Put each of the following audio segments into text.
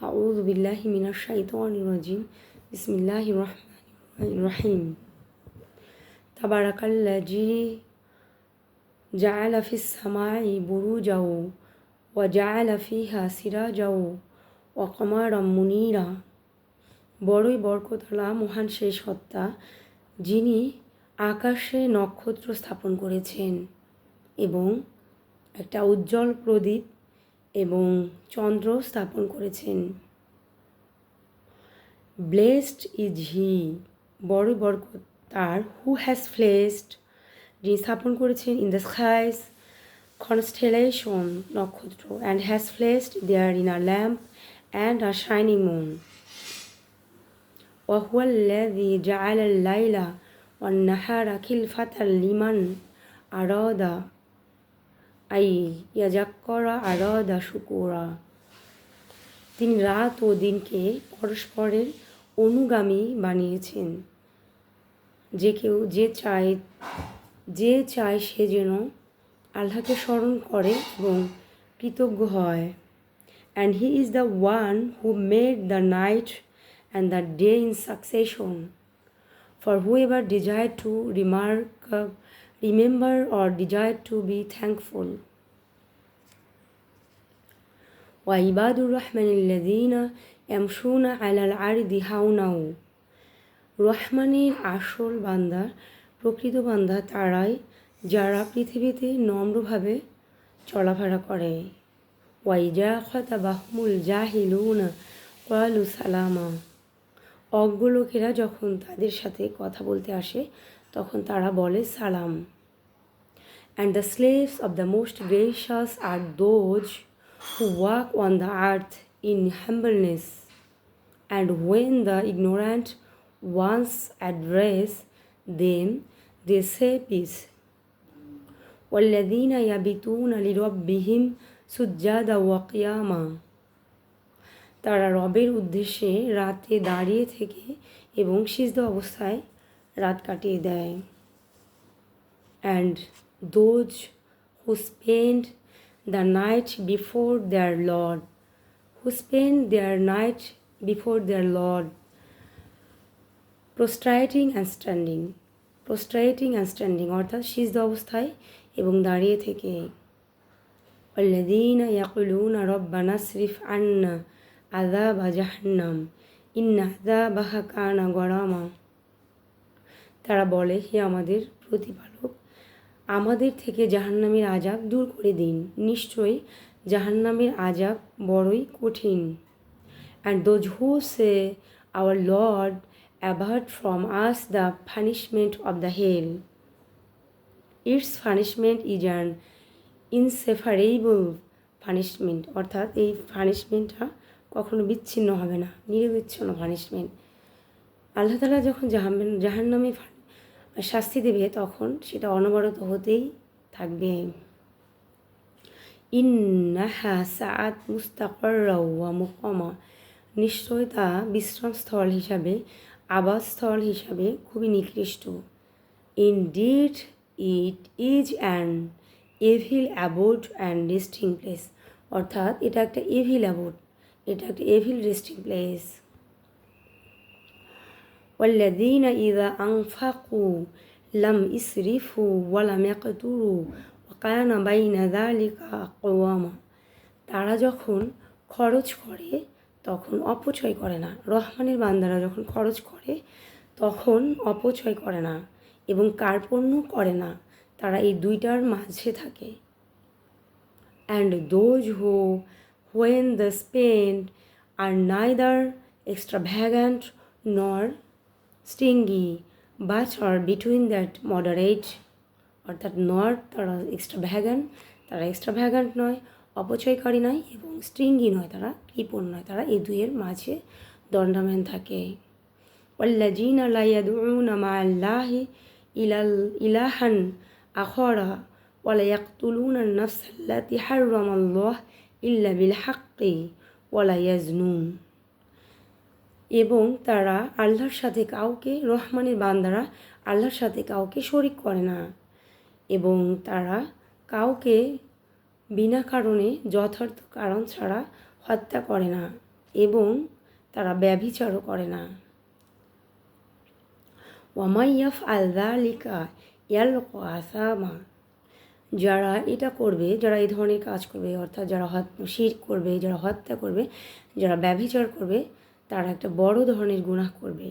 আউযু বিল্লাহি মিনাশ শাইতানির রাজিম। বিসমিল্লাহির রহমানির রহিম। তাবারাকাল্লাযী জাআলা ফিস সামাই বুরুজাও ওয়া জাআলা ফিহা সিরাজাও ওয়া কমারাম মুনীরা। বড়ই বরকতওয়ালা মহান সেই সত্তা, যিনি আকাশে নক্ষত্র স্থাপন করেছেন এবং একটা উজ্জ্বল প্রদীপ এবং চন্দ্র স্থাপন করেছেন। ব্লেসড ইজ হি, বড়ই বরকত তার, হু হ্যাজ প্লেসড, যিনি স্থাপন করেছেন, ইন দ্য স্কাইস কনস্টেলেশন নক্ষত্র, and has placed therein a lamp and a shining moon. ওয়াহুয়াল্লাযী জাআলাল লাইলা ওয়ান নাহারা খিলফাতাল লিমান আরাদা আই ইয়াযাক্কারা আরাদা শুকুরা। তিনি রাত ও দিনকে পরস্পরের অনুগামী বানিয়েছেন। যে চায় সে যেন আল্লাহকে স্মরণ করে এবং কৃতজ্ঞ হয়। And he is the one who made the night and the day in succession for whoever desire to remember or desire to be thankful. ওয়াইবাদুর রহমানিল্লাযীনা ইয়ামশুনা আলাল আরদি হাওনাও। রহমানের আসল বান্দা, প্রকৃত বান্দা তারাই যারা পৃথিবীতে নম্রভাবে চলাফেরা করে। ওয়াইজা খাতাবাহুমুল জাহিলুনা ক্বালু সালামা। অজ্ঞ লোকেরা যখন তাদের সাথে কথা বলতে আসে তখন তারা বলে সালাম। And the slaves of the most gracious are those who walk on the earth in humbleness, and when the ignorant ones address them, they say peace. وَالَّذِينَ يَبِيتُونَ لِرَبِّهِمْ سُجَّدًا وَقِيَامًا। তারা রবের উদ্দেশ্যে রাতে দাঁড়িয়ে থেকে এবং সিজদা অবস্থায় রাত কাটিয়ে দেয়। And those who spend the night before their Lord, prostrating and standing, অর্থাৎ সিজদা অবস্থায় এবং দাঁড়িয়ে থেকে। الذين يقولون ربنا اصرف عنا عذاب جهنم إن عذابها كان غراما। তারা বলে, হে আমাদের প্রতিপালক, আমাদের থেকে জাহান্নামের আযাব দূর করে দিন, নিশ্চয়ই জাহান্নামের আযাব বড়ই কঠিন। And those who say, our Lord, avert from us the punishment of the hell. Its punishment is an inseparable punishment, অর্থাৎ এই পানিশমেন্টটা কখনো বিচ্ছিন্ন হবে না, নিরবিচ্ছিন্ন পানিশমেন্ট। আল্লাহ তাআলা যখন জাহান্নামে শাস্তি দেবে তখন সেটা অনবরত হতেই থাকবে। ইন্নাহা সাআত মুস্তাকাররা ওয়া মুকামা। নিশ্চয় তা বিশ্রামস্থল হিসাবে, আবাসস্থল হিসাবে খুবই নিকৃষ্ট। Indeed it is an evil abode and resting place, অর্থাৎ এটা একটা এভিল অ্যাবোড, এটা একটা এভিল রেস্টিং প্লেস। والذين إذا أنفقوا لم يسرفوا ولم يقتروا وكان بين ذلك قواما। তারা যখন খরচ করে তখন অপচয় করে না। রহমানের বান্দারা যখন খরচ করে তখন অপচয় করে না এবং কার্পণ্য করে না, তারা এই দুইটার মাঝে থাকে। And those who when they spend are neither extravagant nor stingy but are between that moderate, অর্থাৎ নট তারা এক্সট্রাভ্যাগান্ট নয়, অপচয়কারী নয়, এবং স্ট্রিঙ্গি নয়, তারা কৃপণ নয়, তারা এই দুইয়ের মাঝে দণ্ডায়মান থাকে। والذين لا يدعون مع الله إلها آخر ولا يقتلون النفس التي حرم الله إلا بالحق ولا يزنون। এবং তারা আল্লাহর সাথে কাউকে, রহমানের বান্দারা আল্লাহর সাথে কাউকে শরিক করে না এবং তারা কাউকে বিনা কারণে যথার্থ কারণ ছাড়া হত্যা করে না এবং তারা ব্যভিচারও করে না। ওয়ামাইয়াফ আলদালিকা ইয়ালকা আসামা, যারা এটা করবে, যারা এই ধরনের কাজ করবে, অর্থাৎ যারা শিরক করবে, যারা হত্যা করবে, যারা ব্যভিচার করবে, তারা একটা বড় ধরনের গুনাহ করবে।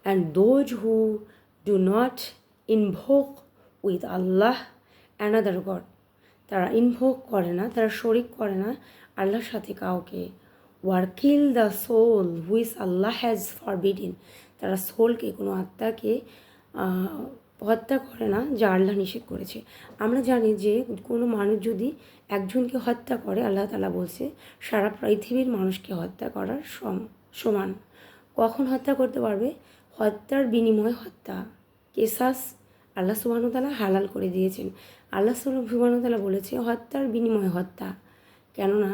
And those who do not invoke with Allah another god, তারা ইনভোক করে না, তারা শরিক করে না আল্লাহর সাথে কাউকে। Nor kill the soul which Allah has forbidden, তারা সোলকে, কোনো আত্মাকে হত্যা করে না যা আল্লাহ নিষেধ করেছে। আমরা জানি যে কোনো মানুষ যদি একজনকে হত্যা করে, আল্লাহ তাআলা বলছে সারা পৃথিবীর মানুষকে হত্যা করার সমান। কখন হত্যা করতে পারবে? হত্যার বিনিময় হত্যা, কেসাস আল্লাহ সুবহানাহু ওয়া তাআলা হালাল করে দিয়েছেন। আল্লাহ সুবহানাহু ওয়া তাআলা বলেছে হত্যার বিনিময় হত্যা, কেননা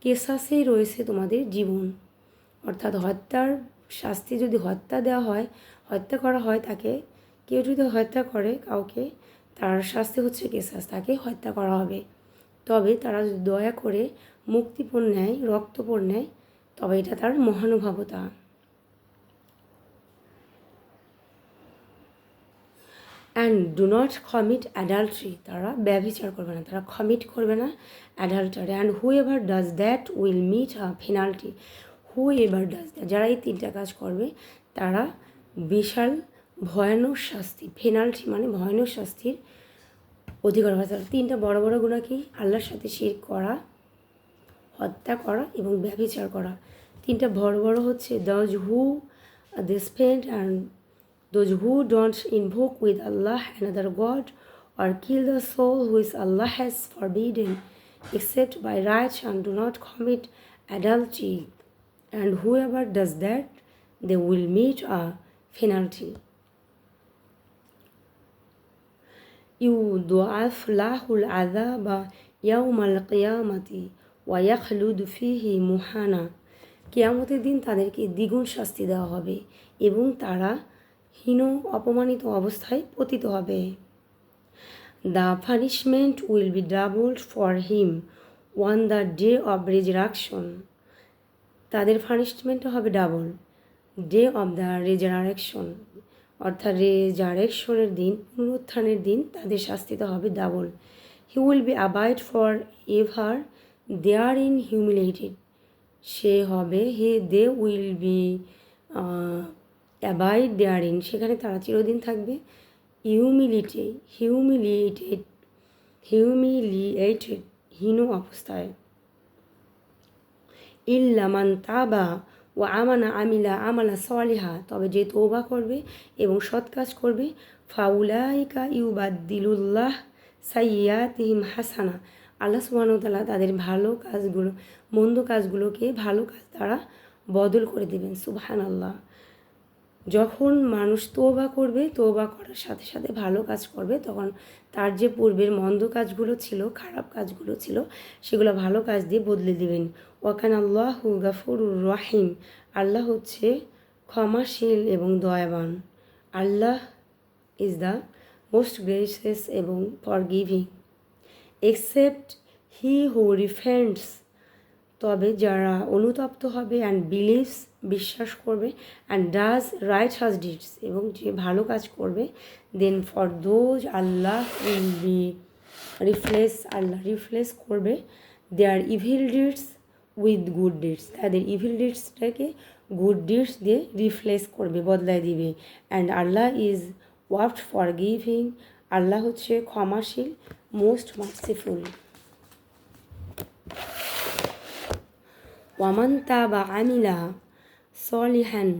কেসাসেই রয়েছে তোমাদের জীবন। অর্থাৎ হত্যার শাস্তি যদি হত্যা দেওয়া হয়, হত্যা করা হয় তাকে, কেউ যদি হত্যা করে কাউকে, তার শাস্তি হচ্ছে কেসাস, তাকে হত্যা করা হবে। তবে তারা যদি দয়া করে মুক্তিপণ নেয়, রক্তপণ নেয়, তবে এটা তার মহানুভবতা। And do not commit adultery, তারা ব্যভিচার করবে না, তারা কমিট করবে না adultery. And whoever does that will meet a penalty, whoever does that, যারা এই তিনটা কাজ করবে তারা বিশাল ভয়ানক শাস্তি, পেনাল্টি মানে ভয়ানক শাস্তির অধিকার হবে। তারা তিনটা বড় বড় গুনাহ কি? আল্লাহর সাথে শিরক করা, হত্যা করা এবং ব্যভিচার করা। তিনটা বড় বড় হচ্ছে those who they spend and those who don't invoke with Allah another God or kill the soul which Allah has forbidden except by right and do not commit adultery, and whoever does that they will meet a penalty. يضاعف له العذاب يوم القيامة ويخلد فيه مهانا, কিয়ামতের দিন তাদেরকে দ্বিগুণ শাস্তি দেওয়া হবে এবং তারা হীন অপমানিত অবস্থায় পতিত হবে। The punishment will be doubled for him on the day of resurrection, তাদের পানিশমেন্টটা হবে double, day of the resurrection, অর্থাৎ রেজারেকশনের দিন, পুনরুত্থানের দিন তাদের শাস্তিটা হবে double. He will be abide forever therein humiliated, সে হবে they will be abide therein, সেখানে তারা চিরদিন থাকবে, হিউমিলিয়েটেড হীন অবস্থায়। ইল্লা মান তাবা ও আমালা সালিহা, তবে যে তওবা করবে এবং সৎ কাজ করবে, ফাউলাইকা ইউবাদ্দিলুল্লাহ সাইয়্যাতিহিম হাসানা, আল্লাহ সুবহানাহু ওয়া তাআলা তাদের ভালো কাজগুলো, মন্দ কাজগুলোকে ভালো কাজ দ্বারা বদল করে দেবেন। সুবহানাল্লাহ। যখন মানুষ তওবা করবে, তওবা করার সাথে সাথে ভালো কাজ করবে, তখন তার যে পূর্বের মন্দ কাজগুলো ছিল, খারাপ কাজগুলো ছিল, সেগুলো ভালো কাজ দিয়ে বদলে দিবেন। ওয়াকান আল্লাহু গাফুরুর রহিম, আল্লাহ হচ্ছে ক্ষমাশীল এবং দয়াবান। আল্লাহ ইজ দ্য মোস্ট গ্রেসিয়াস এবং ফরগিভিং। এক্সেপ্ট হি হু রিফেন্টস, তবে যারা অনুতপ্ত হবে, অ্যান্ড বিলিভস, বিশ্বাস করবে, অ্যান্ড ডাজ রাইটাস ডিডস, এবং যে ভালো কাজ করবে, then for those Allah will be replace, আল্লাহ রিপ্লেস করবে their evil deeds with good deeds, তাদের ইভিল ডিডসটাকে গুড ডিডস দিয়ে রিপ্লেস করবে, বদলায় দিবে। And Allah is oft forgiving, আল্লাহ হচ্ছে ক্ষমাশীল, মোস্ট মার্সিফুল। ওয়ামান তাবা আমিলা সলিহান,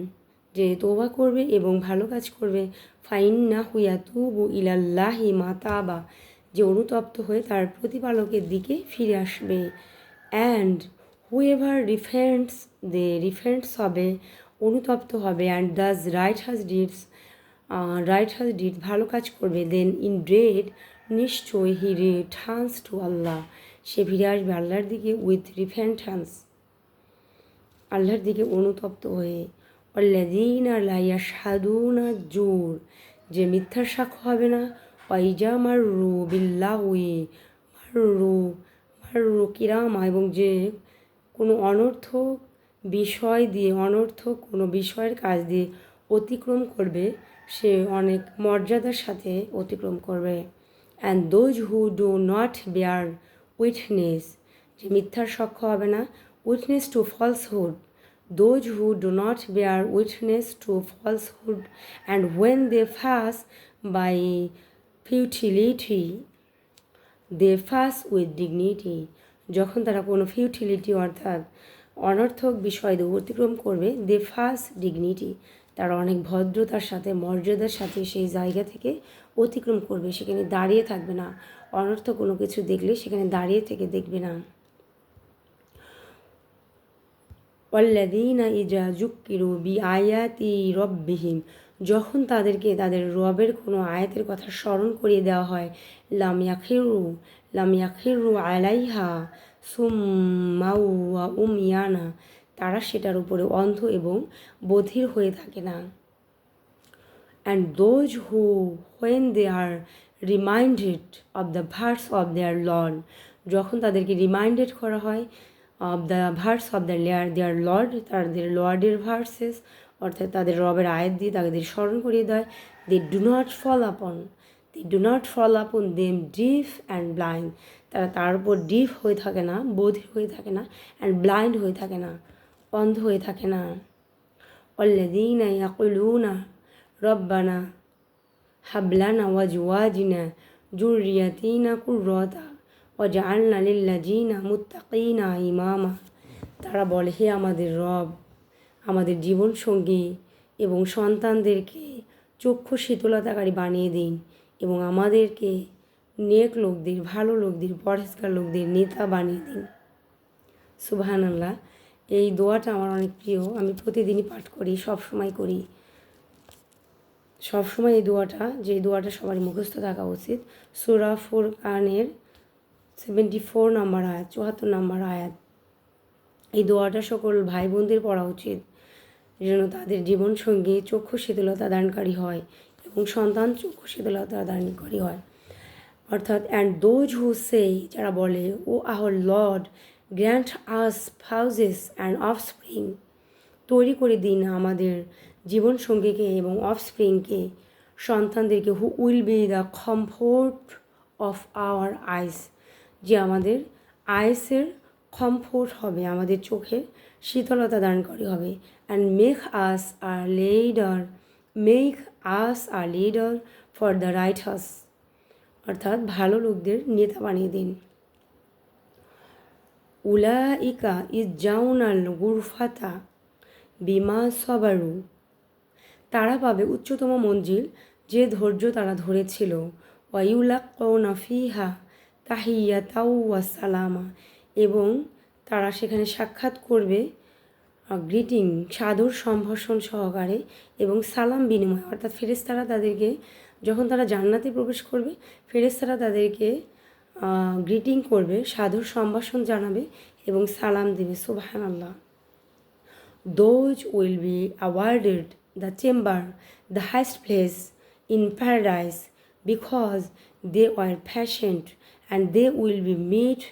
যে তওবা করবে এবং ভালো কাজ করবে, ফাইন্নাহু ইয়াতুবু ইলাল্লাহি মাতাবা, যে অনুতপ্ত হয়ে তার প্রতিপালকের দিকে ফিরে আসবে। অ্যান্ড হুএভার রিফেন্টস, দে রিফেন্টস হবে, অনুতপ্ত হবে, অ্যান্ড ডাজ রাইটাস ডিডস, ভালো কাজ করবে, দেন ইনডেড, নিশ্চয়, হি রিটার্নস টু আল্লাহ, সে ফিরে আসবে আল্লাহর দিকে, উইথ রিপেন্টেন্স, আল্লাহর দিকে অনুতপ্ত হয়ে। ওয়াল্লাযীনা লা ইয়াশহাদুনা জুর, যে মিথ্যার সাক্ষ্য হবে না, ওয়াইজা মাররু বিল্লাগwi মাররু কিরামা, এবং যে কোনো অনর্থক বিষয় দিয়ে অনর্থক কোনো বিষয়ের কাজ দিয়ে অতিক্রম করবে সে অনেক মর্যাদার সাথে অতিক্রম করবে। And those who do not bear witness, যে মিথ্যার সাক্ষ্য হবে না, witness to falsehood, those who do not bear witness to falsehood, and when they pass by futility, they pass with dignity. যখন তারা কোনো ফিউটিলিটি অর্থাৎ অনর্থক বিষয় দিয়ে অতিক্রম করবে, দে ফাস ডিগনিটি, তারা অনেক ভদ্রতার সাথে মর্যাদার সাথে সেই জায়গা থেকে অতিক্রম করবে, সেখানে দাঁড়িয়ে থাকবে না। অনর্থক কোনো কিছু দেখলে সেখানে দাঁড়িয়ে থেকে দেখবে না। ওয়াল্লাযীনা ইযা যুক্কিরু বিআয়াতি রব্বিহিম, যখন তাদেরকে তাদের রবের কোনো আয়াতের কথা স্মরণ করিয়ে দেওয়া হয়, লাম ইয়াখিরু আলাইহা সুম্মাউ ওয়া উমিয়ানা, তারা সেটার উপরে অন্ধ এবং বধির হয়ে থাকে না। And those who when they are reminded of the verse of their lord, যখন তাদেরকে রিমাইন্ডেড করা হয় of the verse of their lord, তাদের লর্ডের ভার্সেস অর্থাৎ তাদের রবের আয়াত দিয়ে তাদের স্মরণ করিয়ে দেয়, দে ডু নট ফল আপন দেম ডিফ অ্যান্ড ব্লাইন্ড, তারা তার উপর ডিফ হয়ে থাকে না, বধির হয়ে থাকে না, অ্যান্ড ব্লাইন্ড হয়ে থাকে না, অন্ধ হয়ে থাকে না। ওয়াল্লাযীনা ইয়াকুলুনা রব্বানা হাবলানা ওয়াজওয়াজিনা যুররিয়াতিনা কুররাতা ওয়াজআলনা লিল্লাযীনা মুত্তাকিনা ইমামা, তারা বলে, হে আমাদের রব, আমাদের জীবনসঙ্গী এবং সন্তানদেরকে চক্ষু শীতলতাকারী বানিয়ে দিন এবং আমাদেরকে নেক লোকদের, ভালো লোকদের, পরহেজগার লোকদের নেতা বানিয়ে দিন। সুবহানাল্লাহ। এই দোয়াটা আমার অনেক প্রিয়, আমি প্রতিদিনই পাঠ করি, সবসময় করি। সবসময় এই দোয়াটা, যে দোয়াটা সবারই মুখস্থ থাকা উচিত, সূরা ফুরকানের 74 নম্বর আয়াত, 74 নম্বর আয়াত। এই দোয়াটা সকল ভাই বোনদের পড়া উচিত, যেন তাদের জীবনসঙ্গী চক্ষু শীতলতা দানকারী হয় এবং সন্তান চক্ষু শীতলতা দানকারী হয়। অর্থাৎ অ্যান্ড দোজ হু সে, যারা বলে, o our lord grant us spouses and offspring, তৈরি করে দিন আমাদের জীবনসঙ্গীকে এবং অফস্প্রিংকে, সন্তানদেরকে, who will be the comfort of our eyes, যে আমাদের আইসের কমফোর্ট হবে, আমাদের চোখের শীতলতা দানকারী হবে। And make us a leader for the righteous, অর্থাৎ ভালো লোকদের নেতা বানিয়ে দিন। উলাইকা ইজ্জাউনাল গুরফাতা বিমা সবারু, তারা পাবে উচ্চতম মঞ্জিল যে ধৈর্য তারা ধরেছিল। ওয়ায়ুলাক্কাউনা ফিহা তাহিয়াতাও ওয়া সালামা, এবং তারা সেখানে সাক্ষাৎ করবে গ্রিটিং, সাদর সম্ভাষণ সহকারে এবং সালাম বিনিময়, অর্থাৎ ফেরেশতারা তাদেরকে, যখন তারা জান্নাতে প্রবেশ করবে, ফেরেশতারা তাদেরকে গ্রিটিং করবে, সাদর সম্ভাষণ জানাবে এবং সালাম দেবে। সুবহানাল্লাহ। Those will be awarded the chamber, the highest place in paradise, because they were patient, and they will be met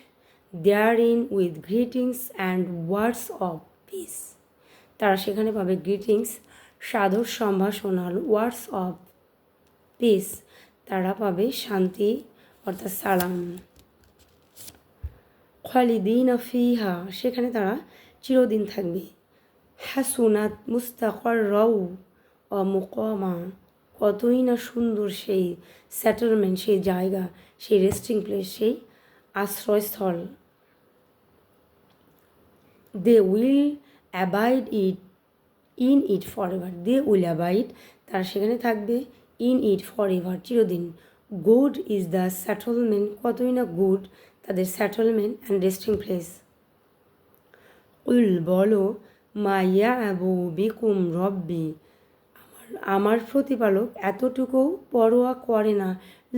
therein with greetings and words of peace. তারা সেখানে পাবে গ্রিটিংস, সাদর সম্ভাষণ, ওয়ার্ডস অফ পিস, তারা পাবে শান্তি অর্থাৎ সালাম। খালিদিনা ফিহা, সেখানে তারা চিরদিন থাকবে। হাসুনাত মুস্তাকাররাউ ও মুকামা, কতই না সুন্দর সেই সেটেলমেন্ট, সেই জায়গা, সেই রেস্টিং প্লেস, সেই আশ্রয়স্থল। They will abide in it forever, they will abide, তারা সেখানে থাকবে, ইন ইট ফর এভার, চিরদিন। গুড ইজ দ্য সেটেলমেন্ট, কতই না গুড তাদের সেটেলমেন্ট অ্যান্ড রেস্টিং প্লেস। উল, বলো, মা ইয়াবু বিকুম রব্বি, আমার প্রতিপালক এতটুকু পরোয়া করে না,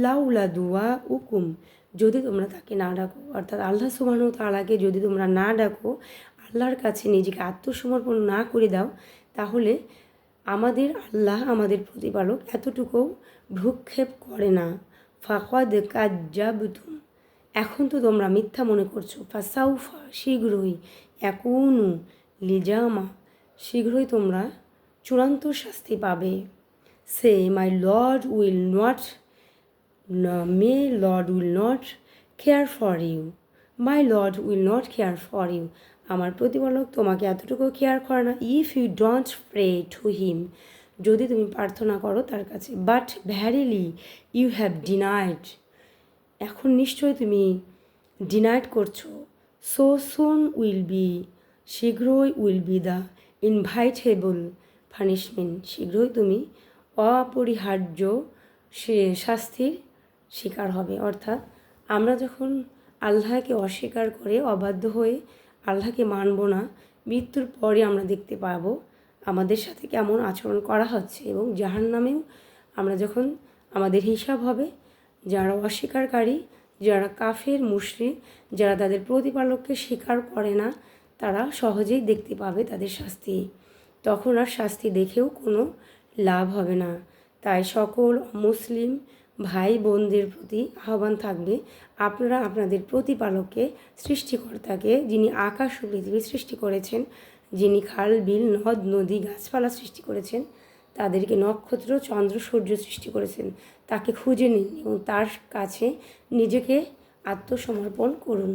লাউলা দুয়া উকুম, যদি তোমরা তাকে না ডাকো, অর্থাৎ আল্লাহ সুবহানাহু ওয়া তাআলাকে যদি তোমরা না ডাকো, আল্লাহর কাছে নিজেকে আত্মসমর্পণ না করে দাও, তাহলে আমাদের আল্লাহ, আমাদের প্রতিপালক এতটুকু ভ্রুক্ষেপ করে না। ফাকাদ কাজ্জাবতুম, এখন তো তোমরা মিথ্যা মনে করছো। ফাসাউফা শীঘ্রই, একুনু লিজামা শীঘ্রই তোমরা চূড়ান্ত শাস্তি পাবে। Say my lord will not my lord will not care for you, my lord will not care for you, আমার প্রতিপালক তোমাকে এতটুকু কেয়ার করে না। If you don't pray to him, যদি তুমি প্রার্থনা করো তার কাছে। But verily you have denied, এখন নিশ্চয়ই তুমি ডিনাইড করছো। সো সুন উইল বি, শীঘ্রই will be the inevitable punishment, শীঘ্রই তুমি অপরিহার্য শাস্তির শিকার হবে। অর্থাৎ আমরা যখন আল্লাহকে অস্বীকার করে অবাধ্য হয়ে আল্লাহকে মানব না, মৃত্যুর পরে আমরা দেখতে পাবো আমাদের সাথে কেমন আচরণ করা হচ্ছে। এবং জাহান্নামেও আমরা যখন আমাদের হিসাব হবে, যারা অস্বীকারী, যারা কাফের মুশরিক, যারা তাদের প্রতিপালককে স্বীকার করে না, তারা সহজেই দেখতে পাবে তাদের শাস্তি। তখন আর শাস্তি দেখেও কোনো লাভ হবে না। তাই সকল মুসলিম ভাই বোনদের প্রতি আহ্বান থাকবে, আপনারা আপনাদের প্রতিপালককে, সৃষ্টিকর্তাকে, যিনি আকাশ ও পৃথিবী সৃষ্টি করেছেন, যিনি খাল বিল নদ নদী গাছপালা সৃষ্টি করেছেন, তাদেরকে নক্ষত্র চন্দ্র সূর্য সৃষ্টি করেছেন, তাকে খুঁজে নিন এবং তার কাছে নিজেকে আত্মসমর্পণ করুন।